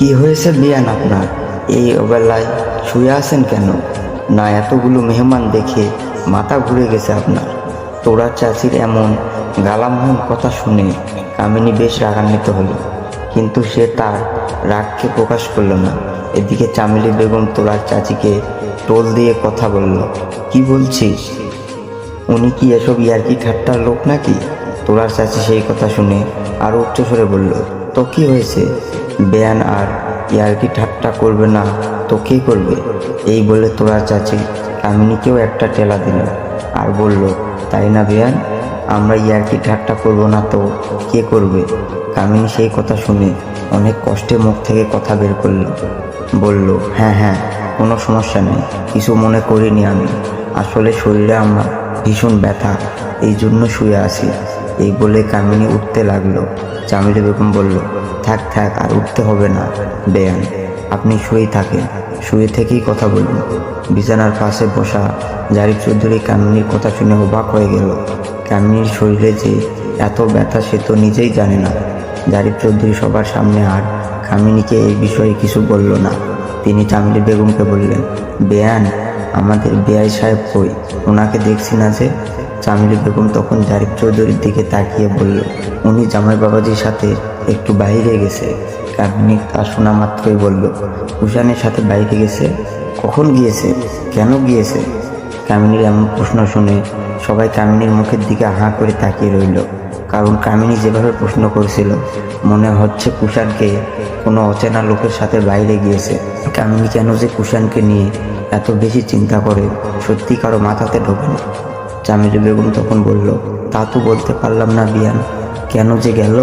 কি হয়েছে বিয়ান আপনার? এই অবেলায় শুয়ে আছেন কেন? না এতগুলো মেহমান দেখে মাথা ঘুরে গেছে আপনার? তোরা চাচির এমন গালামহীন কথা শুনে কামিনী বেশ রাগান্বিত হলো, কিন্তু সে তার রাগকে প্রকাশ করল না। এদিকে চামেলি বেগম তোরার চাচিকে টোল দিয়ে কথা বলল। কি বলছিস? উনি কি এসব ইয়ার্কি ঠাট্টার লোক নাকি? তোরার চাচি সেই কথা শুনে আরও উচ্চস্বরে বলল, তো কি হয়েছে? বেয়ান আর ইয়ার্কি ঠাট্টা করবে না তো কে করবে? এই বলে তোরার চাচি কামিনীকেও একটা টেলা দিল আর বলল, তাই না বেয়ান? আমরা ইয়ার্কি ঠাট্টা করবো না তো কে করবে? কামিনী সেই কথা শুনে অনেক কষ্টে মুখ থেকে কথা বের করলো, বলল, হ্যাঁ হ্যাঁ, কোনো সমস্যা নেই, কিছু মনে করিনি আমি। আসলে শরীরে আমার ভীষণ ব্যথা, এই জন্য শুয়ে আছি। এই বলে কামিনী উঠতে লাগলো। চামেলি বেগম বলল, থাক থাক, আর উঠতে হবে না বেয়ান, আপনি শুয়েই থাকেন, শুয়ে থেকেই কথা বলুন। বিছানার পাশে বসা জারিফ চৌধুরী কামিনীর কথা শুনে অবাক হয়ে গেল। কামিনীর শরীরে যে এত ব্যথা সে তো নিজেই জানে না। জারিফ চৌধুরী সবার সামনে আর কামিনীকে এই বিষয়ে কিছু বলল না। তিনি চামেলি বেগমকে বললেন, বেয়ান, আমাদের বেয়াই সাহেব কই? ওনাকে দেখছি না যে। চামেলি বেগম তখন জারিফ চৌধুরীর দিকে তাকিয়ে বলল, উনি জামাই বাবাজির সাথে একটু বাইরে গেছে। কামিনী তা শোনা মাত্রই বলল, কুষাণের সাথে বাইরে গেছে? কখন গিয়েছে? কেন গিয়েছে? কামিনীর এমন প্রশ্ন শুনে সবাই কামিনীর মুখের দিকে হাঁ করে তাকিয়ে রইল, কারণ কামিনী যেভাবে প্রশ্ন করেছিল মনে হচ্ছে কুষাণকে কোনো অচেনা লোকের সাথে বাইরে গিয়েছে। কামিনী কেন যে কুষাণকে নিয়ে এত বেশি চিন্তা করে সত্যি কারো মাথাতে ঢোকে না। চামেলি বেগম তখন বলল, তা তো বলতে পারলাম না বিয়ান, কেন যে গেল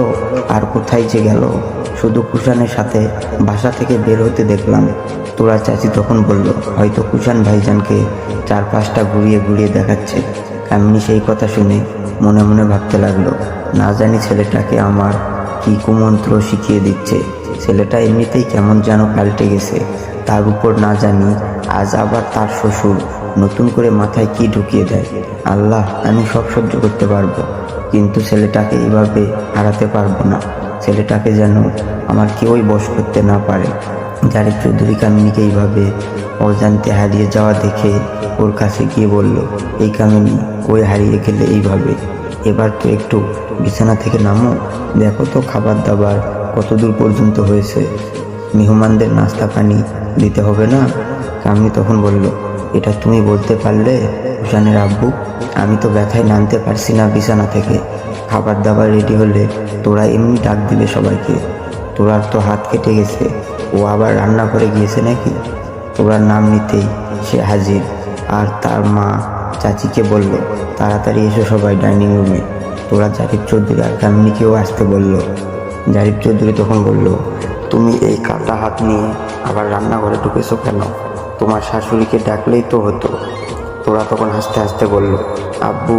আর কোথায় যে গেল? শুধু কুষাণের সাথে বাসা থেকে বের হতে দেখলাম। তোরা চাচি তখন বলল, হয়তো কুষাণ ভাইজানকে চারপাশটা ঘুরিয়ে ঘুরিয়ে দেখাচ্ছে। কামিনী সেই কথা শুনে মনে মনে ভাবতে লাগলো, না জানি ছেলেটাকে আমার কি কুমন্ত্র শিখিয়ে দিচ্ছে। ছেলেটা এমনিতেই কেমন যেন পাল্টে গেছে, তার উপর না জানি আজ আবার তার শ্বশুর নতুন করে মাথায় কি ঢুকিয়ে দেয়। আল্লাহ, আমি সব সহ্য করতে পারবো, কিন্তু ছেলেটাকে এভাবে হারাতে পারবো না। ছেলেটাকে যেন আমার কেউই বশ করতে না পারে। জারিফ চৌধুরী কামিনীকে এইভাবে অজান্তে হারিয়ে যাওয়া দেখে ওর কাছে গিয়ে বলল, এই কামিনী, কই হারিয়ে গেলে এইভাবে? এবার তো একটু বিছানা থেকে নামো, দেখো তো খাবার দাবার কত দূর পর্যন্ত হয়েছে, মেহমানদের নাস্তা পানি দিতে হবে না? কামিনী তখন বলল, এটা তুমি বলতে পারলে কুষাণের আব্বু? আমি তো ব্যথায় নামতে পারছি না বিছানা থেকে। খাবার দাবার রেডি হলে তোরা এমনি ডাক দিবে সবাইকে। তোরার তো হাত কেটে গেছে, ও আবার রান্নাঘরে গিয়েছে নাকি? তোরার নাম নিতেই সে হাজির, আর তার মা চাচিকে বলল, তাড়াতাড়ি এসো সবাই ডাইনিং রুমে। তোরা জারিফ চৌধুরী আর কামিনীকেও আসতে বলল। জারিফ চৌধুরী তখন বলল, তুমি এই কাটা হাত নিয়ে আবার রান্নাঘরে ঢুকেছো কেন? তোমার শাশুড়িকে ডাকলেই তো হতো। তোরা তখন হাসতে হাসতে বলল, আব্বু,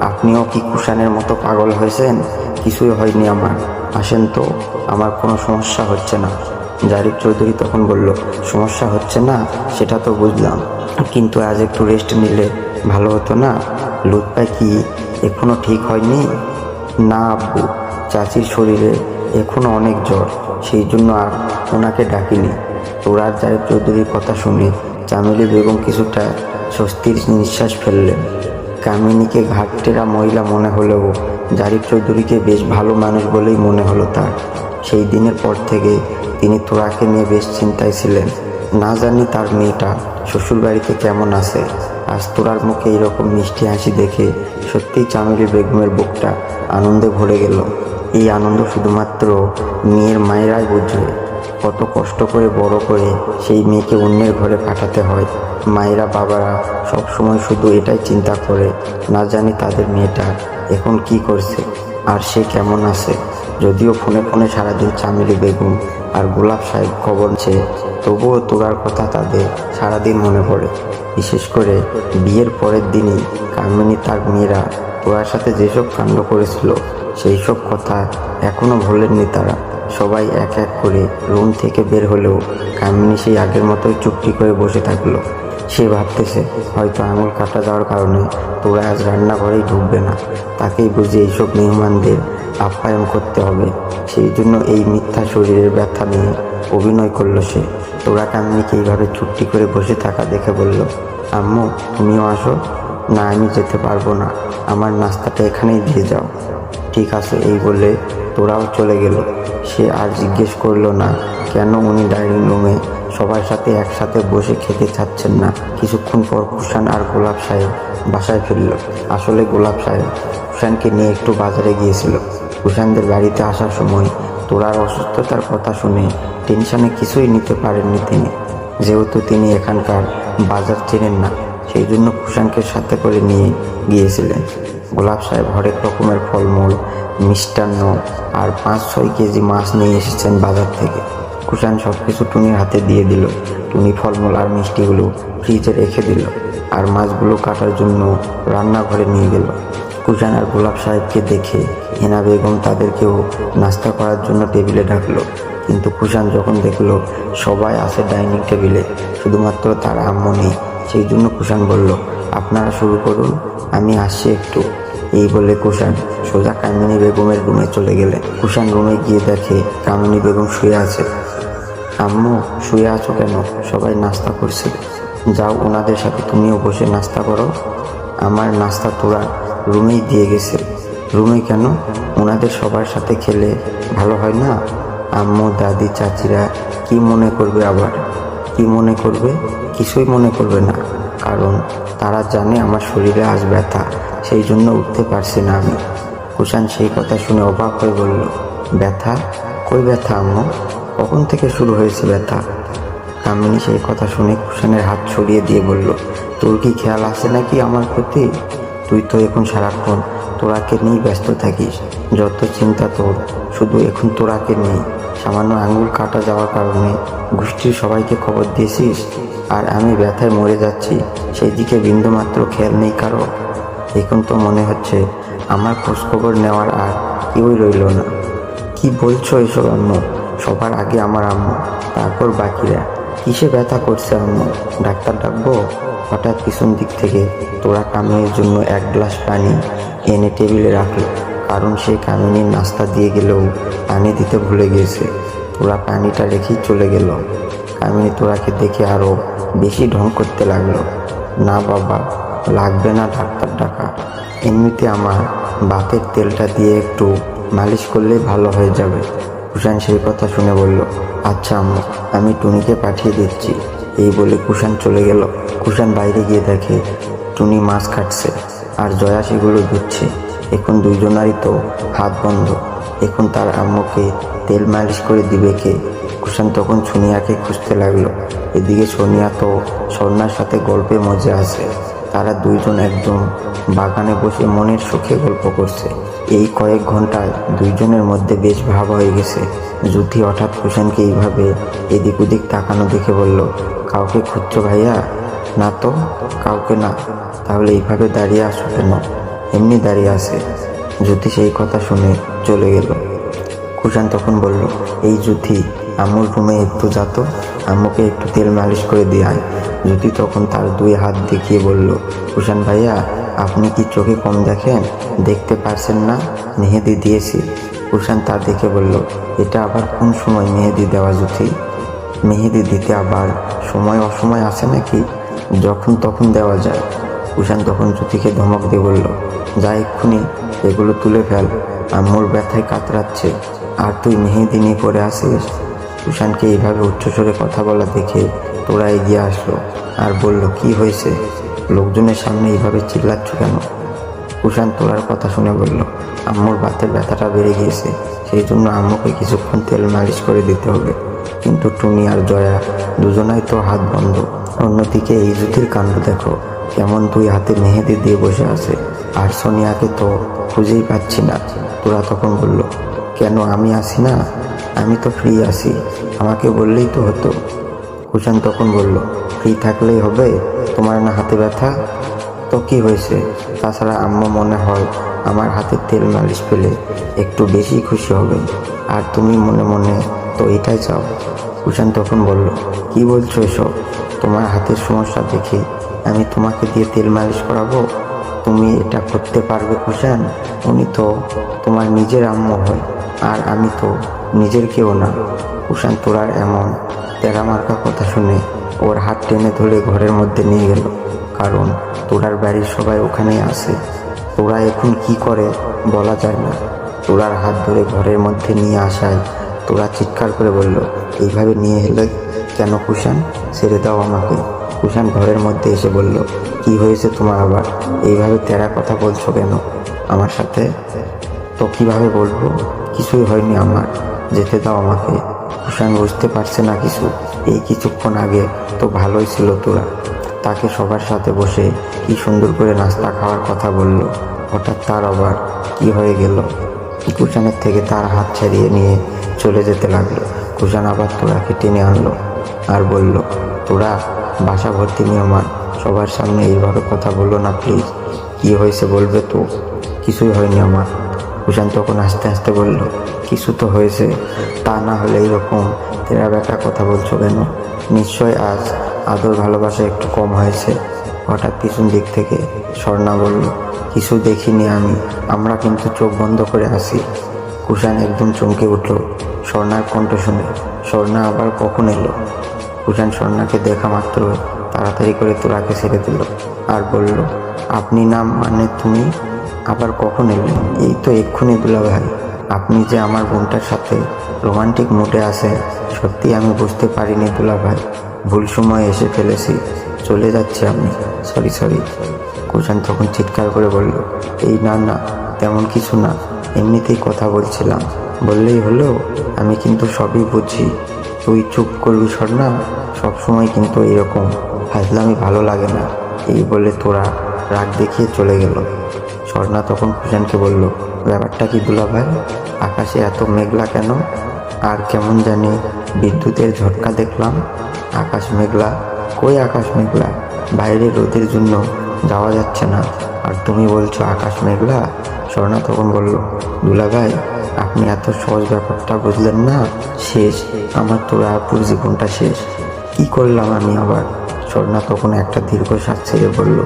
আপনিও কি কুষাণের মতো পাগল হয়েছেন? কিছুই হয়নি আমার, আসেন তো, আমার কোনো সমস্যা হচ্ছে না। জারিফ চৌধুরী তখন বলল, সমস্যা হচ্ছে না সেটা তো বুঝলাম, কিন্তু আজ একটু রেস্ট নিলে ভালো হতো না? লুৎফা কি এখনো ঠিক হয়নি? না আব্বু, চাচির শরীরে এখনো অনেক জ্বর, সেই জন্য আর ওনাকে ডাকিনি। তোরা জারিফ চৌধুরীর কথা শুনে চামেলি বেগম কিছুটা স্বস্তির নিঃশ্বাস ফেললেন। কামিনীকে ঘাটটেরা মহিলা মনে হলেও জারিফ চৌধুরীকে বেশ ভালো মানুষ বলেই মনে হলো তার। সেই দিনের পর থেকে তিনি তোরাকে নিয়ে বেশ চিন্তায় ছিলেন। না জানি তার মেয়েটা শ্বশুরবাড়িতে কেমন আছে। আজ তোরার মুখে এইরকম মিষ্টি হাসি দেখে সত্যিই চামেলি বেগমের বুকটা আনন্দে ভরে গেল। এই আনন্দ শুধুমাত্র মেয়ের মায়েরাই বুঝবে। কত কষ্ট করে বড় করে সেই মেয়েকে অন্যের ঘরে পাঠাতে হয়। মায়েরা বাবারা সবসময় শুধু এটাই চিন্তা করে, না জানি তাদের মেয়েটা এখন কি করছে আর সে কেমন আছে। যদিও ফোনে ফোনে সারাদিন চামেলি বেগম আর গোলাপ সাহেব খবর নিচ্ছে, তবুও তোরার কথা তাদের সারাদিন মনে পড়ে। বিশেষ করে বিয়ের পরের দিনই কামিনী তার মেয়েরা তোরার সাথে যেসব কাণ্ড করেছিল সেই সব কথা এখনও ভোলেননি তারা। সবাই এক এক করে রুম থেকে বের হলেও কামিনী সেই আগের মতোই চুপটি করে বসে থাকলো। সে ভাবতেছে, হয়তো আঙুল কাটা যাওয়ার কারণে তোরা আজ রান্নাঘরেই ঢুকবে না। তাকেই বুঝি এইসব মেহমানদের আপ্যায়ন করতে হবে, সেই জন্য এই মিথ্যা শরীরের ব্যথা নিয়ে অভিনয় করলো সে। তোরা কামিনীকে এইভাবে চুপটি করে বসে থাকা দেখে বলল, আম্মু তুমিও আসো। না, আমি যেতে পারবো না, আমার নাস্তাটা এখানেই দিয়ে যাও। ঠিক আছে, এই বলে তোরাও চলে গেল। সে আর জিজ্ঞেস করলো না কেন উনি ডাইনিং রুমে সবার সাথে একসাথে বসে খেতে চাচ্ছেন না। কিছুক্ষণ পর কুষাণ আর গোলাপ সাহেব বাসায় ফিরল। আসলে গোলাপ সাহেব কুষাণকে নিয়ে একটু বাজারে গিয়েছিল। কুষাণদের বাড়িতে আসার সময় তোরার অসুস্থতার কথা শুনে টেনশনে কিছুই নিতে পারেননি তিনি। যেহেতু তিনি এখানকার বাজার চেনেন না, সেই জন্য কুষাণকে সাথে করে নিয়ে গিয়েছিলেন। গোলাপ সাহেব হরেক রকমের ফলমূল, মিষ্টান্ন আর 5-6 কেজি মাছ নিয়ে এসেছেন বাজার থেকে। কুষাণ সব কিছু টুনির হাতে দিয়ে দিল। টুনি ফলমূল আর মিষ্টিগুলো ফ্রিজে রেখে দিল আর মাছগুলো কাটার জন্য রান্নাঘরে নিয়ে গেল। কুষাণ আর গোলাপ সাহেবকে দেখে হেনা বেগম তাদেরকেও নাস্তা করার জন্য টেবিলে ডাকলো। কিন্তু কুষাণ যখন দেখলো সবাই আছে ডাইনিং টেবিলে, শুধুমাত্র তার আম্মু নেই, সেই জন্য কুষাণ বলল, আপনারা শুরু করুন, আমি আসছি একটু। এই বলে কুষাণ সোজা কামিনী বেগমের রুমে চলে গেলেন। কুষাণ রুমে গিয়ে দেখে কামিনী বেগম শুয়ে আছে। আম্মু শুয়ে আছো কেন? সবাই নাস্তা করছে, যাও ওনাদের সাথে তুমিও বসে নাস্তা করো। আমার নাস্তা তোরা রুমেই দিয়ে গেছে। রুমে কেন? ওনাদের সবার সাথে খেলে ভালো হয় না? আম্মু, দাদি, চাচিরা কি মনে করবে আবার? কি মনে করবে? কিছুই মনে করবে না, কারণ তারা জানে আমার শরীরে আজ ব্যথা, সেই জন্য উঠতে পারছি না আমি। কুষাণ সেই কথা শুনে অবাক হয়ে বলল, ব্যথা? কই ব্যথা আম্মু? কখন থেকে শুরু হয়েছে ব্যথা? কামিনী সেই কথা শুনে কুষাণের হাত ছড়িয়ে দিয়ে বলল, তোর কি খেয়াল আছে নাকি আমার প্রতি? তুই তো এখন সারাক্ষণ তোরাকে নিয়ে ব্যস্ত থাকিস, যত চিন্তা তোর শুধু এখন তোরাকে নিয়ে। সামান্য আঙুল কাটা যাওয়ার কারণে গোষ্ঠীর সবাইকে খবর দিয়েছিস, আর আমি ব্যথায় মরে যাচ্ছি, সেই দিকে বিন্দুমাত্র খেয়াল নেই কারো। এখন তো মনে হচ্ছে আমার খোঁজখবর নেওয়ার আর কেউই রইল না। কি বলছো এসব আম্মু? সবার আগে আমার আম্মু, তারপর বাকিরা। কিসে ব্যথা করছে আম্মু? ডাক্তার ডাকবো? হঠাৎ পিছন দিক থেকে তোরা কামিনীর জন্য 1 গ্লাস পানি এনে টেবিলে রাখলো, কারণ সে কামিনীর নাস্তা দিয়ে গেলেও পানি দিতে ভুলে গিয়েছে। তোরা পানিটা রেখেই চলে গেল। কামিনী তোরাকে দেখে আরও বেশি ঢং করতে লাগলো। না বাবা, লাগবে না ডাক্তার ডাকা, এমনিতে আমার বাতের তেলটা দিয়ে একটু মালিশ করলেই ভালো হয়ে যাবে। কুষাণ সেই কথা শুনে বলল, আচ্ছা আম্মু, আমি টুনিকে পাঠিয়ে দিচ্ছি। এই বলে কুষাণ চলে গেল। কুষাণ বাইরে গিয়ে দেখে টুনি মাছ কাটছে আর জয়া সেগুলো ধুচ্ছে। এখন দুইজনারই তো হাত বন্ধ। এখন তার আম্মুকে তেল মালিশ করে দিবে কে? কুষাণ তখন সোনিয়াকে খুঁজতে লাগলো। এদিকে সোনিয়া তো স্বর্ণার সাথে গল্পে মজা আছে। তারা দুইজন একদম বাগানে বসে মনের সুখে গল্প করছে। এই কয়েক ঘন্টায় দুইজনের মধ্যে বেশ ভাব হয়ে গেছে। যুথি হঠাৎ কুষাণকে এইভাবে এদিক ওদিক তাকানো দেখে বলল, কাউকে খুঁজছো ভাইয়া? না তো, কাউকে না। তাহলে এইভাবে দাঁড়িয়ে আসো কেন? এমনি দাঁড়িয়ে আছে। যুথি সেই কথা শুনে চলে গেল। কুষাণ তখন বলল, এই যুথি, আম্মুর রুমে একটু যাতো, আম্মুকে একটু তেল মালিশ করে দিয়ে আয়। যুথি তখন তার 2 হাত দেখিয়ে বলল, কুষাণ ভাইয়া, আপনি কি চোখে কম দেখেন? দেখতে পারছেন না মেহেদি দিয়েছি। কুষাণ তা দেখে বলল, এটা আবার কোন সময় মেহেদি দেওয়া যুথি? মেহেদি দিতে আবার সময় অসময় আছে নাকি? যখন তখন দেওয়া যায়। কুষাণ তখন যুথিকে ধমক দিয়ে বলল, যা এক্ষুনি এগুলো তুলে ফেল, আম্মুর ব্যথায় কাতরাচ্ছে, আর তুই মেহেদি নিয়ে পড়ে আসিস। কুষাণকে এইভাবে উচ্চস্বরে কথা বলা দেখে তোরা এগিয়ে আসলো আর বলল, কি হয়েছে? লোকজনের সামনে এইভাবে চিল্লাচ্ছ কেন? কুষাণ তোরার কথা শুনে বলল, আম্মুর বাতের ব্যথাটা বেড়ে গিয়েছে, সেই জন্য আম্মুকে কিছুক্ষণ তেল মালিশ করে দিতে হবে। কিন্তু টুনি আর জয়া দুজনাই তো হাত বন্ধ। অন্যদিকে এই যুথির কাণ্ড দেখো, কেমন 2 হাতে মেহেদি দিয়ে বসে আছে, আর সোনিয়াকে তো খুঁজেই পাচ্ছি না। তোরা তখন বলল, কেন আমি আসি না? আমি তো ফ্রি আছি, আমাকে বললেই তো হতো। কুষাণ তখন বলল, ফ্রি থাকলেই হবে? তোমার না হাতে ব্যথা? তো কি হয়েছে? তাছাড়া আম্মু মনে হয় আমার হাতে তেল মালিশ পেলে একটু বেশি খুশি হবে, আর তুমি মনে মনে তো এটাই চাও। কুষাণ তখন বলল, কি বলছো এসব? তোমার হাতের সমস্যা দেখে আমি তোমাকে দিয়ে তেল মালিশ করাবো? তো তুমি এটা করতে পারবে কুষাণ? উনি তো তোমার নিজের আম্মু হয়, আর আমি তো নিজের কেউ না। কুষাণ তোরার এমন তেরামার্কা কথা শুনে ওর হাত টেনে ধরে ঘরের মধ্যে নিয়ে গেল, কারণ তোরার বাড়ির সবাই ওখানেই আসে। তোরা এখন কি করে বলা যায় না। তোরার হাত ধরে ঘরের মধ্যে নিয়ে আসায় তোরা চিৎকার করে বলল, এইভাবে নিয়ে এলে কেন কুষাণ? ছেড়ে দাও আমাকে। কুষাণ ঘরের মধ্যে এসে বলল, কি হয়েছে তোমার আবার? এইভাবে তেরা কথা বলছো কেন আমার সাথে? তো কিভাবে বলবো? কিছুই হয়নি আমার, যেতে দাও আমাকে। কুষাণ বুঝতে পারছে না কিছু। এই কিছুক্ষণ আগে তো ভালোই ছিল তোরা, তাকে সবার সাথে বসে কি সুন্দর করে নাস্তা খাওয়ার কথা বলল, হঠাৎ তার আবার কি হয়ে গেল? কুষাণের থেকে তার হাত ছাড়িয়ে নিয়ে চলে যেতে লাগলো। কুষাণ আবার তোরাকে টেনে আনলো আর বলল, তোরা বাসা ভর্তি মেহমান, সবার সামনে এইভাবে কথা বললো না প্লিজ। কি হয়েছে বলবে তো? কিছুই হয়নি আমার। কুষাণ তখন আস্তে আস্তে বলল, কিছু তো হয়েছে, তা না হলে এইরকম তেরা বেটা কথা বলছো কেন? নিশ্চয় আজ আদর ভালোবাসা একটু কম হয়েছে। হঠাৎ পিছন দিক থেকে স্বর্ণা বলল, কিছু দেখিনি আমি, আমরা কিন্তু চোখ বন্ধ করে আসি। কুষাণ একদম চমকে উঠল স্বর্ণার কণ্ঠ শুনে। স্বর্ণা আবার কখন এলো? কুষাণ স্বর্ণাকে দেখা মাত্র তাড়াতাড়ি করে তোরাকে ছেড়ে দিল আর বলল, আপনি নাম মানে তুমি আবার কখন এলেন? এই তো এক্ষুনি দুলাভাই। আপনি যে আমার বোনটার সাথে রোমান্টিক মুডে আছেন, সত্যি আমি বুঝতে পারিনি দুলাভাই। ভুল সময় এসে ফেলেছি, চলে যাচ্ছি আমি, সরি। কুষাণ তখন চিৎকার করে বলল, এই না না, তেমন কিছু না, এমনিতেই কথা বলছিলাম, বললেই হলো। আমি কিন্তু সবই বুঝি। তুই চুপ করবি স্বর্ণা, সবসময় কিন্তু এরকম ফাজলামি ভালো লাগে না। এই বলে তোরা রাগ দেখিয়ে চলে গেল। স্বর্ণা তখন কুষাণকে বলল, ব্যাপারটা কি দুলাভাই? আকাশে এত মেঘলা কেন? আর কেমন জানি বিদ্যুতের ঝটকা দেখলাম। আকাশ মেঘলা? কই আকাশ মেঘলা? বাইরে রোদের জন্য যাওয়া যাচ্ছে না, আর তুমি বলছো আকাশ মেঘলা? স্বর্ণা তখন বলল, দুলাভাই আপনি এত সহজ ব্যাপারটা বুঝলেন না। শেষ, আমার তোরা আপুর জীবনটা শেষ। কি করলাম আমি আবার? স্বর্ণা তখন একটা দীর্ঘশ্বাস ছেড়ে বলল,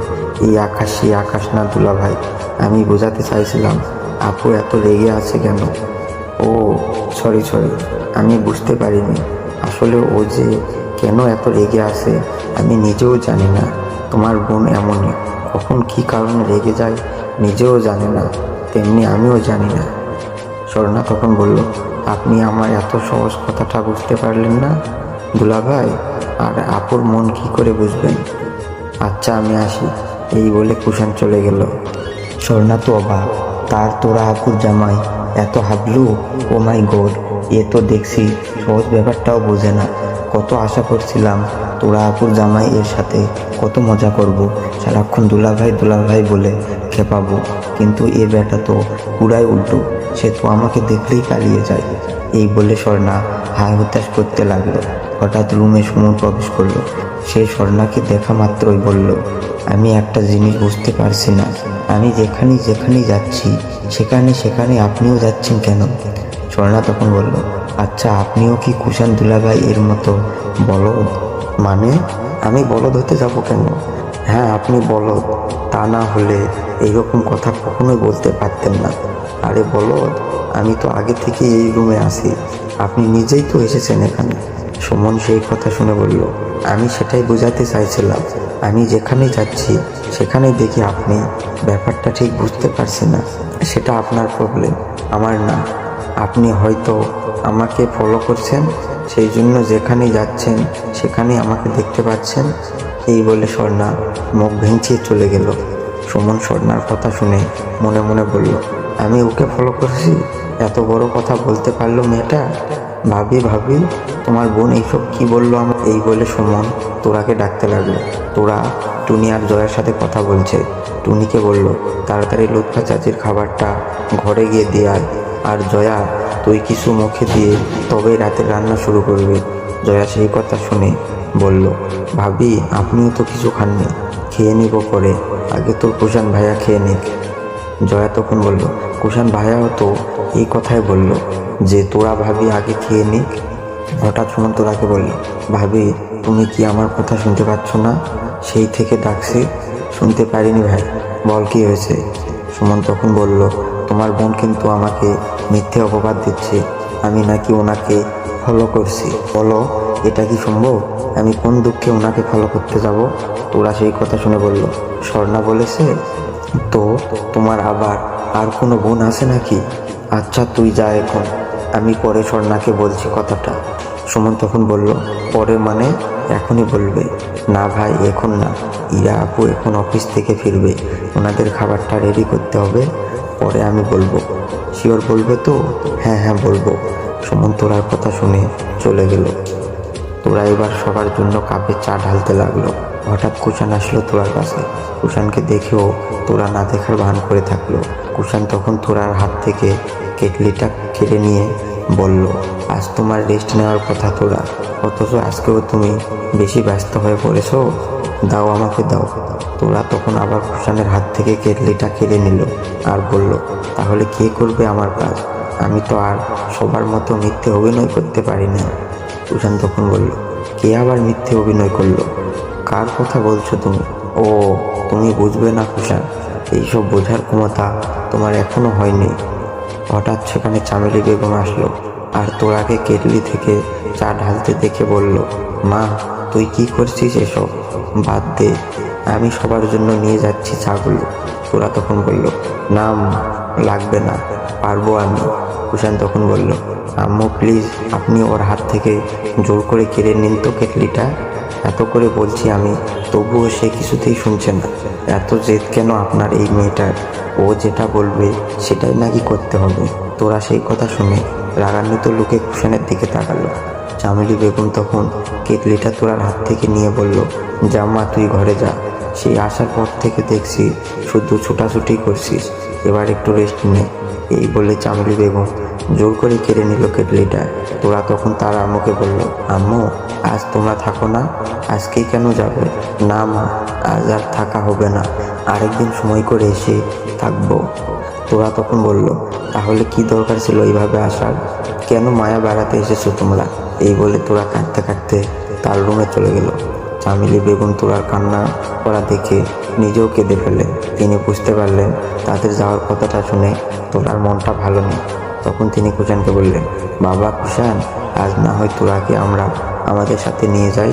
এই আকাশ সেই আকাশ না দুলাভাই, আমি বোঝাতে চাইছিলাম আপু এত রেগে আছে কেন। ও সরি, আমি বুঝতে পারিনি। আসলে ও যে কেন এত রেগে আছে আমি নিজেও জানি না। তোমার বোন এমনই, কখন কি কারণে রেগে যায় নিজেও জানে না, তেমনি আমিও জানি না। স্বর্ণা তখন বলল, আপনি আমার এত সহজ কথাটা বুঝতে পারলেন না দুলাভাই, আর আপুর মন কি করে বুঝবেন? আচ্ছা আমি আসি। এই বলে কুষাণ চলে গেল। স্বর্ণা তো অবাক, তার তোরা আপুর জামাই এত হাবলু। ও মাই গড, এ তো দেখছি সহজ ব্যাপারটাও বোঝে না। কত আশা করছিলাম তোরা আপুর জামাই এর সাথে কত মজা করব, সারাক্ষণ দুলাভাই বলে খেপাবো, কিন্তু এ বেটা তো পুরাই উল্টো, সে তো আমাকে দেখলেই পালিয়ে যায়। এই বলে স্বর্ণা হায় হতাশ করতে লাগলো। হঠাৎ রুমে সুমন প্রবেশ করলো। সে স্বর্ণাকে দেখা মাত্রই বলল, আমি একটা জিনিস বুঝতে পারছি না, আমি যেখানে যাচ্ছি সেখানে আপনিও যাচ্ছেন কেন? স্বর্ণা তখন বলল, আচ্ছা আপনিও কি কুষাণ দুলাভাই এর মতো বলদ? মানে আমি বলদ হতে যাব কেন? হ্যাঁ আপনি বলদ, তা না হলে এইরকম কথা কখনোই বলতে পারতেন না। আরে বলদ, আমি তো আগে থেকে এই রুমে আসি, আপনি নিজেই তো এসেছেন এখানে। সুমন সেই কথা শুনে বলল, আমি সেটাই বোঝাতে চাইছিলাম, আমি যেখানে যাচ্ছি সেখানেই দেখি আপনি। ব্যাপারটা ঠিক বুঝতে পারছি না। সেটা আপনার প্রবলেম, আমার না। আপনি হয়তো আমাকে ফলো করছেন, সেই জন্য যেখানে যাচ্ছেন সেখানেই আমাকে দেখতে পাচ্ছেন। এই বলে স্বর্ণা মুখ ভেঙচিয়ে চলে গেল। সুমন স্বর্ণার কথা শুনে মনে মনে বলল, আমি ওকে ফলো করছি? এত বড় কথা বলতে পারলো মেয়েটা? ভাবি তোমার বোন এইসব কি বললো আমার? এই বলে সুমন তোরাকে ডাকতে লাগলো। তোরা টুনি আর জয়ার সাথে কথা বলছে। টুনিকে বলল, তাড়াতাড়ি লুৎফা চাচির খাবারটা ঘরে গিয়ে দিয়ে আয়, আর জয়া তুই কিছু মুখে দিয়ে তবেই রাতের রান্না শুরু করবি। জয়া সেই কথা শুনে বলল, ভাবি আপনিও তো কিছু খাননি, খেয়ে নিব পরে, আগে তোর কুষাণ ভাইয়া খেয়ে নিক। জয়া তখন বলল, কুষাণ ভাইয়াও তো এই কথাই বলল যে তোরা ভাবি আগে খেয়ে নিক। হঠাৎ সুমন তোরাকে বলল, ভাবি তুমি কি আমার কথা শুনতে পাচ্ছ না? সেই থেকে ডাকছি। শুনতে পারিনি ভাই, বল কি হয়েছে? সুমন তখন বলল, তোমার বোন কিন্তু আমাকে মিথ্যে অপবাদ দিচ্ছে, আমি নাকি ওনাকে ফলো করছি। বলো, এটা কি সম্ভব? আমি কোন দুঃখে ওনাকে ফলো করতে যাব? তোরা সেই কথা শুনে বলল, স্বর্ণা বলেছে। তো তোমার আবার আর কোনো বোন আছে নাকি? আচ্ছা তুই যা এখন, আমি পরে স্বর্ণাকে বলছি কথাটা। সুমন তখন বলল, পরে মানে? এখনই বলবে? না ভাই, এখন না। ইরা আপু এখন অফিস থেকে ফিরবে, ওনাদের খাবারটা রেডি করতে হবে, পরে আমি বলবো। শিওর বলবে তো? হ্যাঁ হ্যাঁ বলবো। সুমন তোরার কথা শুনে চলে গেল। তোরা এবার সবার জন্য কাপে চা ঢালতে লাগলো। হঠাৎ কুষাণ আসলো তোরার কাছে। কুষাণকে দেখেও তোরা না দেখার ভান করে থাকলো। কুষাণ তখন তোরার হাত থেকে কেটলিটা কেড়ে নিয়ে বলল, আজ তোমার রেস্ট নেওয়ার কথা তোরা, অথচ আজকেও তুমি বেশি ব্যস্ত হয়ে পড়েছো। দাও, আমাকে দাও। তোরা তখন আবার কুষাণের হাত থেকে কেটলিটা কেড়ে নিল আর বলল, তাহলে কে করবে আমার কাজ? আমি তো আর সবার মতো মিথ্যে অভিনয় করতে পারি না। কুষাণ তখন বলল, কে আবার মিথ্যে অভিনয় করলো? কার কথা বলছো তুমি? ও, তুমি বুঝবে না কুষাণ, এইসব বোঝার ক্ষমতা তোমার এখনো হয়নি। হঠাৎ সেখানে চামেলি বেগম আসলো আর তোরাকে কেটলি থেকে চা ঢালতে দেখে বলল, মা তুই কি করছিস এসব? বাদ দে, আমি সবার জন্য নিয়ে যাচ্ছি চাগুলো। তোরা তখন বলল, না লাগবে না, পারবো আমি। কুষাণ তখন বলল, আম্মু প্লিজ আপনি ওর হাত থেকে জোর করে কেড়ে নিন তো কেটলিটা। এত করে বলছি আমি, তবুও সে কিছুতেই শুনছে না। এত জেদ কেন আপনার এই মেয়েটার? ও যেটা বলবে সেটাই নাকি করতে হবে? তোরা সেই কথা শুনে রাগান্বিত লোকে কুষাণের দিকে তাকালো। চামেলি বেগম তখন কেটলিটা তোরার হাত থেকে নিয়ে বলল, যা মা, তুই ঘরে যা। সেই আসার পর থেকে দেখছি শুধু ছুটাছুটি করছিস, এবার একটু রেস্ট নে। এই বলে চামেলি বেগম জোর করে কেড়ে নিল কেটলিটা। তোরা তখন তার আম্মুকে বলল, আম্মু আজ তোমরা থাকো না? আজকেই কেন যাবে? না মা, আজ আর থাকা হবে না, আরেকদিন সময় করে এসে থাকবো। তোরা তখন বলল, তাহলে কি দরকার ছিল এইভাবে আসার? কেন মায়া বেড়াতে এসেছো তোমরা? এই বলে তোরা কাঁদতে কাঁদতে তার রুমে চলে গেল। চামেলি বেগম তোরার কান্না করা দেখে নিজেও কেঁদে ফেলে। তিনি বুঝতে পারলেন তাদের যাওয়ার কথাটা শুনে তোরার মনটা ভালো নেই। তখন তিনি কুষাণকে বললেন, বাবা কুষাণ, আজ না হয় তোরাকে আমরা আমাদের সাথে নিয়ে যাই,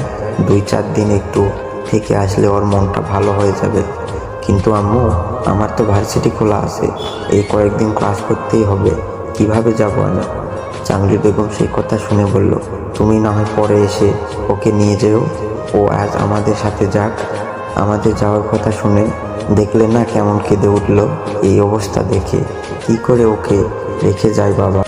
2-4 দিন একটু থেকে আসলে ওর মনটা ভালো হয়ে যাবে। কিন্তু আম্মু, আমার তো ভার্সিটি খোলা আছে, এই কয়েকদিন ক্লাস করতেই হবে, কিভাবে যাব আমি? চামেলি বেগম সেই কথা শুনে বলল, তুমি না হয় পরে এসে ওকে নিয়ে যেও, ও আজ আমাদের সাথে যাক। আমাদের যাওয়ার কথা শুনে দেখলে না কেমন কেঁদে উঠল? এই অবস্থা দেখে কি করে ওকে রেখে যায় বাবা?